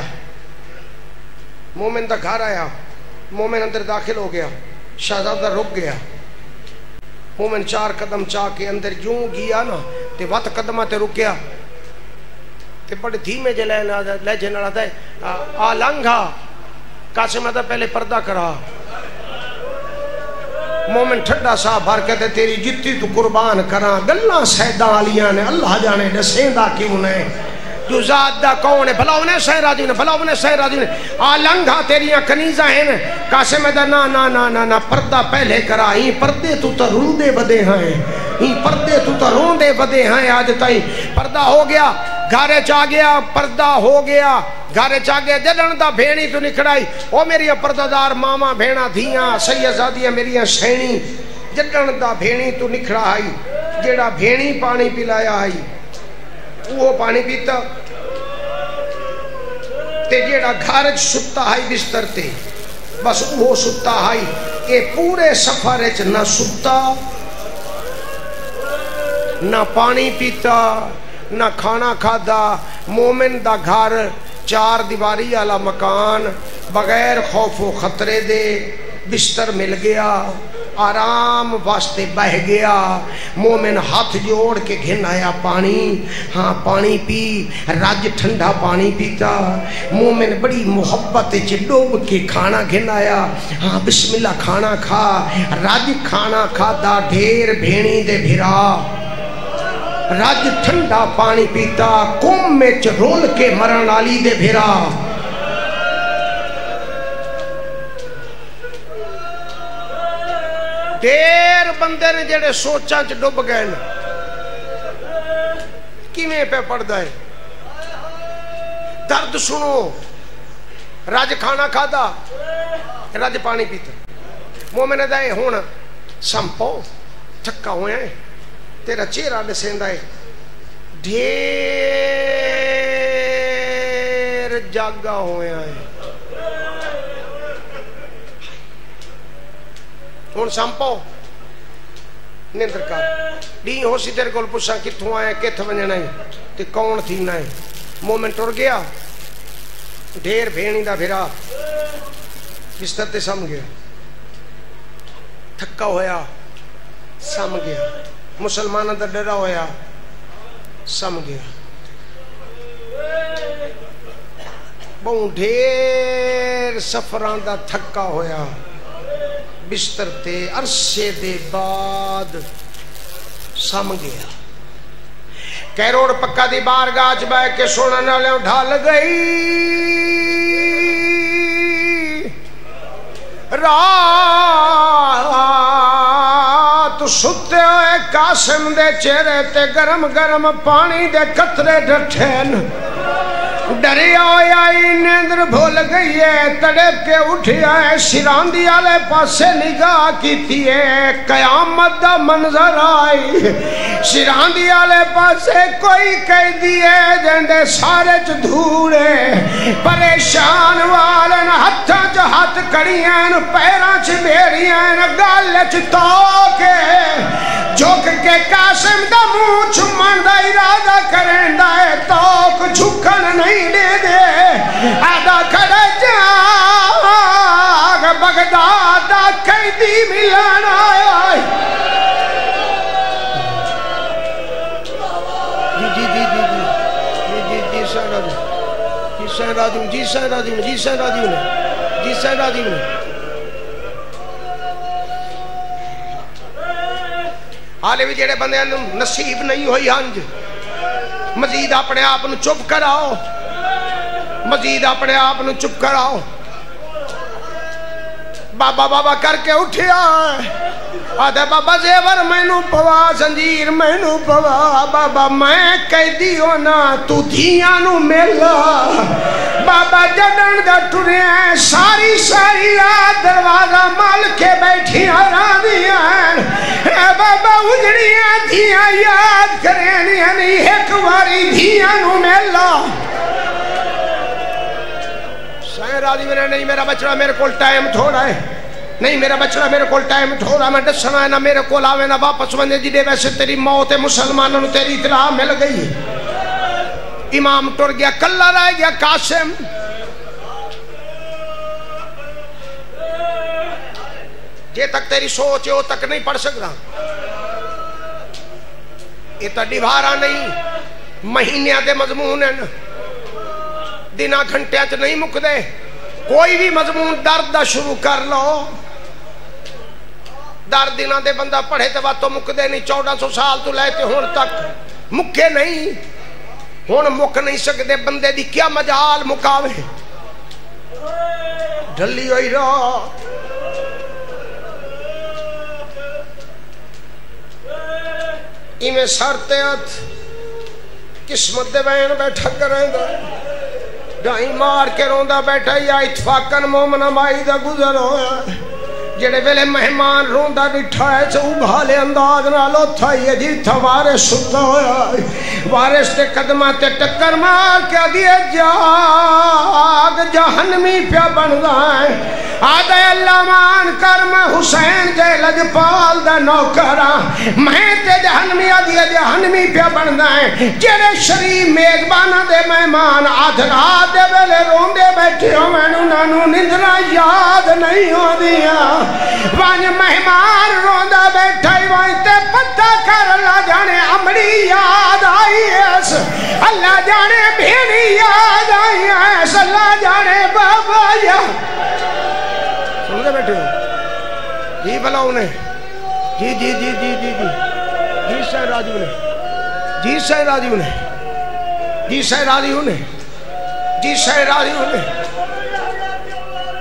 مومن دا گھر آیا، مومن اندر داخل ہو گیا، شہزادہ رک گیا، مومن 4 قدم چاہ کے اندر جوں گیا نا تے وقت قدمہ تے رکیا تے بڑے دھیمے جے لہجے نال آتا ہے آ لنگھا قاسم آتا پہلے پردہ کرا۔ مومن ٹھڈا سا بھر کے تیری جتی تو قربان کراں، گلاں سیدہ آلیاں نے اللہ جانے دسیندہ کیوں نے، جو ذات دا کون ہے، بھلا انہیں سہ راضی نے، بھلا انہیں سہ راضی نے، آ لنگھا تیریاں کنیزہ ہیں۔ قاسم دا نا نا نا نا نا پردہ پہلے کرا، ہی پردے تو تا روندے بدے ہیں، ہی پردے تو تا روندے بدے ہیں، آج تائیں پردہ ہو گیا، گھارے چاہ گیا، پردہ ہو گیا، گھارے چاہ گیا، جدن دا بھینی تو نکھڑائی، او میری پردہ دار ماما بھینا دھیاں سیدزادیاں میری سینی، جدن دا بھینی تو نکھڑا آئی، جیڑا بھینی پانی پلایا آئی وہ پانی پیتا، تے جیڑا گھارج ستا آئی بستر تے بس وہ ستا آئی، اے پورے سفر اچ نہ ستا نہ پانی پیتا نہ کھانا کھادا۔ مومن دا گھر 4 دیواری والا مکان، بغیر خوف و خطرے دے بستر مل گیا، آرام واسطے بہ گیا۔ مومن ہاتھ جوڑ کے گھن آیا پانی، ہاں پانی پی، رج ٹھنڈا پانی پیتا۔ مومن بڑی محبت ڈوب کے کھانا گھن آیا، ہاں بسم اللہ کھانا کھا، رج کھانا کھادا، ڈھیر بھینی دے بھرا، رج ٹھنڈا پانی پیتا، کم میں رول کے مرن والی دے بھرا۔ دیر بندے نے جڑے سوچاں چ ڈب گئے نا، کیویں پہ پڑدا ہے درد سنو، رج کھانا کھادا، رج پانی پیتا۔ مومن دے ہن سمپو تھکا ہویا ہے، تیرا چہرہ دسیندا ہے ڈھیر جاگا ہویا ہے، ہن سمپو نیندر کر، ڈی ہو سی تیرے کول پچھاں کتھوں آیا، کتھ ونجنا ہے تے کون تھینا ہے۔ مومن ٹر گیا، ڈھیر بھینی دا بھرا بستر تے سم گیا، تھکا ہویا سم گیا، مسلمانہ دا ڈرا ہویا سم گیا، بہوں ڈھیر سفران دا تھکا ہویا بستر تے عرصے دے بعد سم گیا۔ کیروڑ پکا دی بارگاہ چ بیٹھ کے سنن والے ڈھل گئی رات، ستے ہوئے قاسم دے چہرے تے گرم گرم پانی دے قطرے ڈٹھن، ڈریا ہویا نیندر بھول گئی ہے، تڑپ کے اٹھیا ہے، سراندی والے پاسے نگاہ کیتی ہے، قیامت دا منظر آئی، سراندی والے پاسے کوئی قیدی ہے جندے سارے چ دھوڑے، پریشان والن ہتھاں چ ہاتھ کڑیاں، پیراں چ بیڑیاں، گل چ توکے جھک کے قاسم دا منہ چومن دا ارادہ کریندا ہے، توک جھکن نہیں دے دے، آدھا کھڑا جاگ بغداد دا قیدی ملن آیا۔ جی سہرادی نے حالے بھی جڑے بندے نصیب نہیں ہوئی ہنج، مزید اپنے آپ نو چپ کراؤ، مزید اپنے آپ نو چپ کراؤ۔ بابا بابا کر کے اٹھیا، آدھے بابا زیور مینو پوا، زنجیر مینو پوا، بابا میں قیدی ہونا تو دھیاں نو ملا۔ بابا جڈن دا ٹریا ساری ساری رات دروازہ مال کے بیٹھیاں راندیاں، اے بابا اجڑیاں دھیاں یاد کرینیاں نہیں، ایک واری دھیاں نو ملا۔ سائیں راضی میں نہیں میرا بچڑا میرے کول ٹائم تھوڑا ہے، نہیں میرا بچڑا میرے کول ٹائم تھوڑا، میں دسنا ہے نہ میرے کول آوے نہ واپس ونے، جی دے ویسے تیری موت مسلمانوں تیری اطلاع مل گئی۔ امام ٹر گیا کلا رہ گیا قاسم جے تک تیری سوچ ہے وہ تک نہیں پڑھ سکتا یہ تو ڈبھارا نہیں مہینیاں دے مضمون ہیں دنہ گھنٹیاں چ نہیں مک دے کوئی بھی مضمون درد دا شروع کر لو درد دنہ دے بندہ پڑھے تے بات تو مک دے نہیں 1400 سال تو لے تے ہون تک مکے نہیں ہون مک نہیں سکتے بندے دی کیا مجال مکاوے ڈھلی ہوئی رات ایمیں سرتیت قسمت دے بین بیٹھا کریں دا ڈائی مار کے روندہ بیٹھا یا اتفاقاً مومنہ مائی دا گزر ہویا جڑے ویلے مہمان روندہ بٹھا ہے چھو بھالے انداز نہ لو تھا یہ جی تھا وارث ستا ہویا وارث تے قدمہ تے ٹکر مار کے دیئے جاگ جہنمی پیا بن دائیں آدھے اللہ مان کر میں حسین جے لجپال دا نوکرہ میں تے جہنمی آدھے جہنمی پیا بن دائیں جڑے شریف میزبانہ دے مہمان آدھرا دے ویلے روندے بیٹھے ہو میں نانو نندرہ یاد نہیں ہو دیا وانج مہمان روندہ بیٹھا ہی وانج تے پتہ کر اللہ جانے عمری یاد آئی ایس اللہ جانے بھیڑی یاد آئی ایس اللہ جانے بابا یاد سمجھے بیٹھے ہو جی بلا انہیں جی جی جی جی جی جی جی سائن راجی انہیں جی سائن راجی انہیں جی سائن راجی انہیں جی سائن راجی انہیں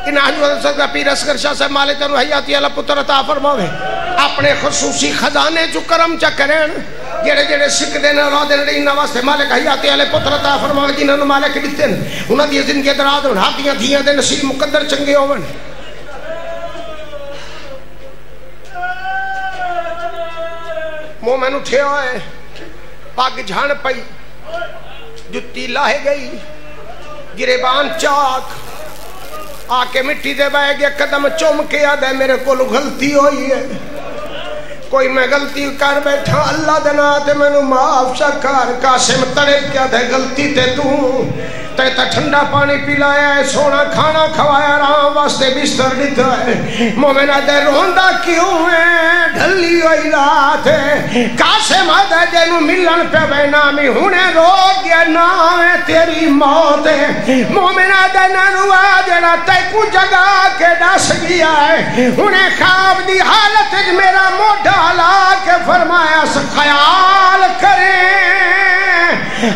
انہاں جو سکتا پیر اسکر شاہ سے مالے تنو حیاتی اللہ پتر عطا فرماوے اپنے خصوصی خزانے جو کرم چا کریں جڑے جڑے سکھ دینا را دینا انہاں واسطے مالک حیاتی اللہ پتر عطا فرماوے جنہاں نو مالک دیتے ہیں انہاں دی زندگی دراد ہون ہاتھیاں دھیاں دے نصیب مقدر چنگے ہوون مومن اٹھے ہوئے پاک جھان پئی جتی لاہے گئی گریبان چاک آکے مٹی دے بائے گیا قدم چوم کے آدھے میرے کو غلطی ہوئی ہے کوئی میں غلطی کر بیٹھا اللہ دنا تے میں نو معاف شکار قاسم تڑپ کیا دے غلطی تے تے تا ٹھنڈا پانی پلایا ہے سونا کھانا کھوایا رام واسطے بستر دیتا ہے مومنہ دے روندہ کیوں ہے ڈھلی ہوئی رات ہے قاسم آدھے جنو ملن پہ بے نامی ہونے رو گیا نام ہے تیری موت ہے مومنہ دے ننو آجڑا تے کو جگہ کے ڈس گیا ہے انہیں خواب دی حالت میرا موڈا لا کے فرمایا خیال کریں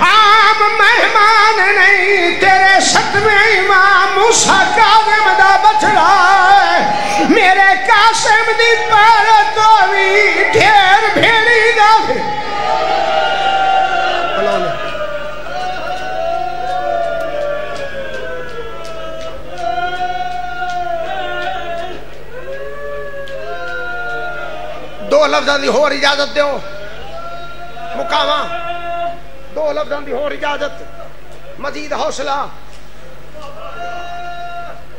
عام مہمان نہیں تیرے ستویں امام موسیٰ کاظم دا بچ رہا ہے میرے قاسم دی پر تو بھی ڈھیر بھیڑی دا بھی دو لفظاں دی اور اجازت دیو مقامہ دو لفظاں دی اور اجازت مزید حوصلہ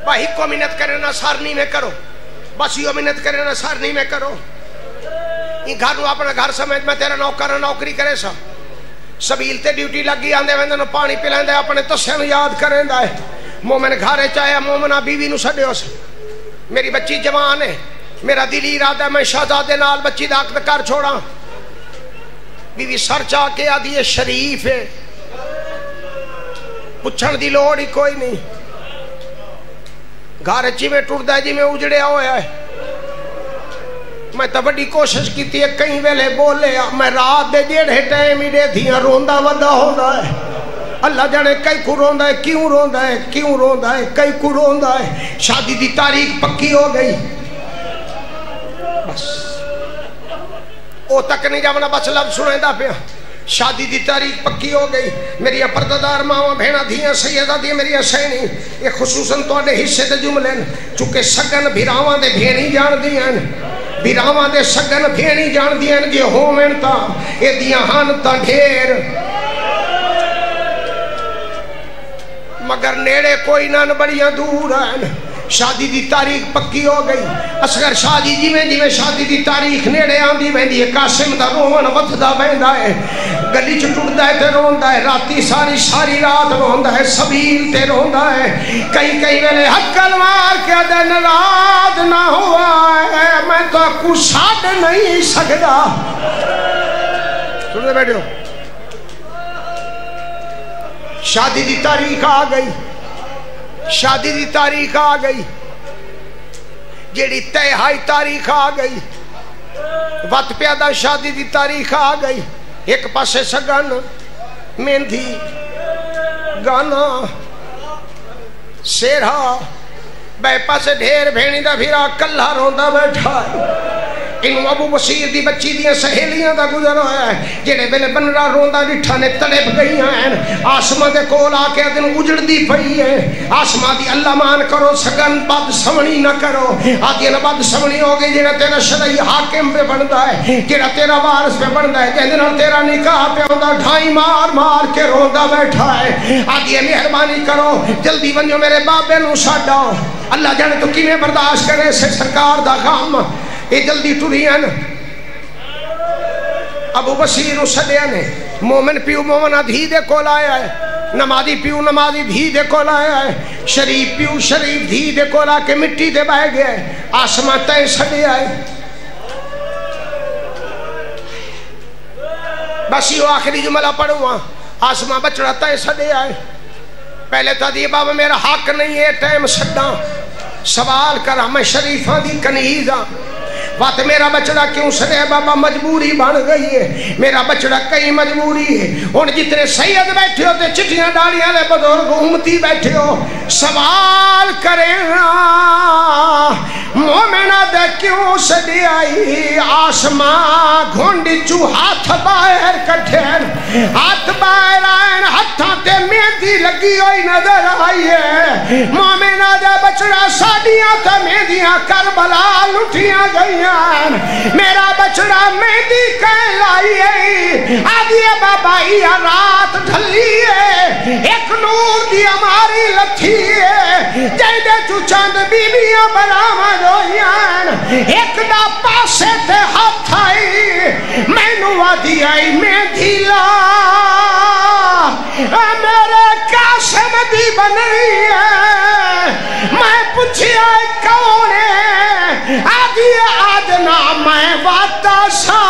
باہی کو منت کرنا سارنی میں کرو بس یہ منت کرنا سارنی میں کرو یہ گھر نو اپنا گھر سمیت میں تیرا نوکر نوکری کرے سا سبیل تے ڈیوٹی لگی آندے ویندے نو پانی پلائیں دے اپنے تسے نو یاد کریں دے مومن گھارے چاہے مومنہ بیوی نو سڑے ہو سا میری بچی جوان ہے میرا دلی ارادہ میں شہزادے نال بچی دا عقد کر چھوڑا بیوی سر چاہ کے آدھی ہے شریف ہے پچھن دی لوڑ ہی کوئی نہیں گھر چی میں ٹوٹ دے جی میں اجڑے ہویا ہے میں تو بڑی کوشش کی تھی کہیں ویلے بولے میں رات دے جیڑے ٹائم ہی دے دھیاں روندہ ودا ہوندہ ہے اللہ جانے کئی کو روندہ ہے کیوں روندہ ہے کیوں روندہ ہے کئی کو روندہ ہے شادی دی تاریخ پکی ہو گئی بس او تک نہیں جاونا بس لفظ سنیں دا پیا شادی دی تاریخ پکی ہو گئی میری پردادار ماں بہنا دھیاں سیدہ دی میری حسینی یہ خصوصاً تو آنے حصے دے جملے چونکہ سگن بھیراواں دے بھینی جان دیاں بھیراواں دے سگن بھینی جان دیاں جے ہومن تا یہ دیاں ہان تا ڈھیر مگر نیڑے کوئی نہ بڑیاں دور ہیں شادی دی تاریخ پکی ہو گئی. اصغر شاہ جی جویں شادی دی تاریخ نیڑے آندی ویندی ہے قاسم دا روون وتھدا ویندا ہے. گلی چ ٹردا ہے تے روندا ہے. راتی ساری رات روندا ہے. سبیل تے روندا ہے. کئی ویلے ہکل مار کے دے ناراض نہ ہوا ہے میں تو کو چھڈ نہیں سکدا. سن دے بیٹھو. شادی دی تاریخ آ گئی. شادی دی تاریخ آ گئی. جیڑی تہائی تاریخ آ گئی. وقت پیادا شادی دی تاریخ آ گئی. ایک پاسے سگن مہندی گانا سیرا بے پاسے ڈھیر بھینی دا پھرا کلہ روندا بیٹھا ہے. انہوں ابو بصیر دی بچی دیاں سہیلیاں دا گزر ہویا ہے. جڑے ویلے بنرا روندا ڈٹھا نے تڑپ گئی ہیں. آسمان دے کول آ کے دن اجڑ دی پئی ہے. آسمان دی اللہ مان کرو سگن بد سمنی نہ کرو. آدھی نہ بد سمنی ہو گئی جڑا تیرا شرعی حاکم پہ بندا ہے جڑا تیرا وارث پہ بندا ہے جے نال تیرا نکاح پہ ہوندا ڈھائی مار کے روندا بیٹھا ہے. آدھی مہربانی کرو جلدی ونجو میرے بابے نو چھڈاؤ. اللہ جانے تو کیویں برداشت کرے سے سرکار دا غم. یہ جلدی ٹریاں. ابو بصیر نو سدیا نے. مومن پیو مومن دھی دے کول آیا ہے. نمازی پیو نمازی دھی دے کول آیا ہے. شریف پیو شریف دھی دے کول آ کے مٹی دے بہ گیا ہے. آسمان تے سدیا ہے. بس یہ آخری جملہ پڑھوں. آسمان بچڑا تے سدیا ہے. پہلے تو دی بابا میرا حق نہیں ہے ٹائم سڈا سوال کرا میں شریفاں دی کنیز ہاں. بات میرا بچڑا کیوں سدے بابا مجبوری بن گئی ہے. میرا بچڑا کئی مجبوری ہے. ہن جتنے سید بیٹھے ہو تے چٹیاں ڈالیاں والے بزرگ امتی بیٹھے ہو سوال کرے مومنہ دے کیوں سدی آئی. آسمان گھنڈ چو ہاتھ باہر کٹھین ہاتھ باہر آئین ہاتھاں تے مہندی لگی ہوئی نظر آئی ہے. مومنہ دے بچڑا ساڈیاں تے مہندیاں کربلا لٹھیاں گئی. میرا بچڑا مہندی کہلائی ہے. آدھی بابا یہ رات ڈھلی ہے. ایک نور دی ہماری لتھی ہے. جیدے چو چند بیویاں برآمد ہوئیاں. ایک دا پاسے تے ہاتھ آئی میں نو آدھی آئی مہندی لا میرے قاسم دی بن رہی ہے. میں پوچھیا کون ہے. آدھی آدنا میں واتا سا.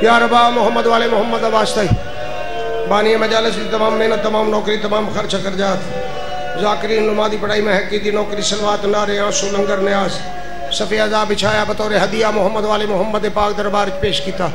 یا ربا محمد والے محمد واسطہ بانی مجالس کی تمام محنت تمام نوکری تمام خرچ کر جات ذاکرین نمازی پڑھائی میں حقی دی نوکری سلوات نارے آنسو لنگر نیاز صفی عذاب بچھایا بطور ہدیہ محمد والے محمد پاک دربار پیش کیتا.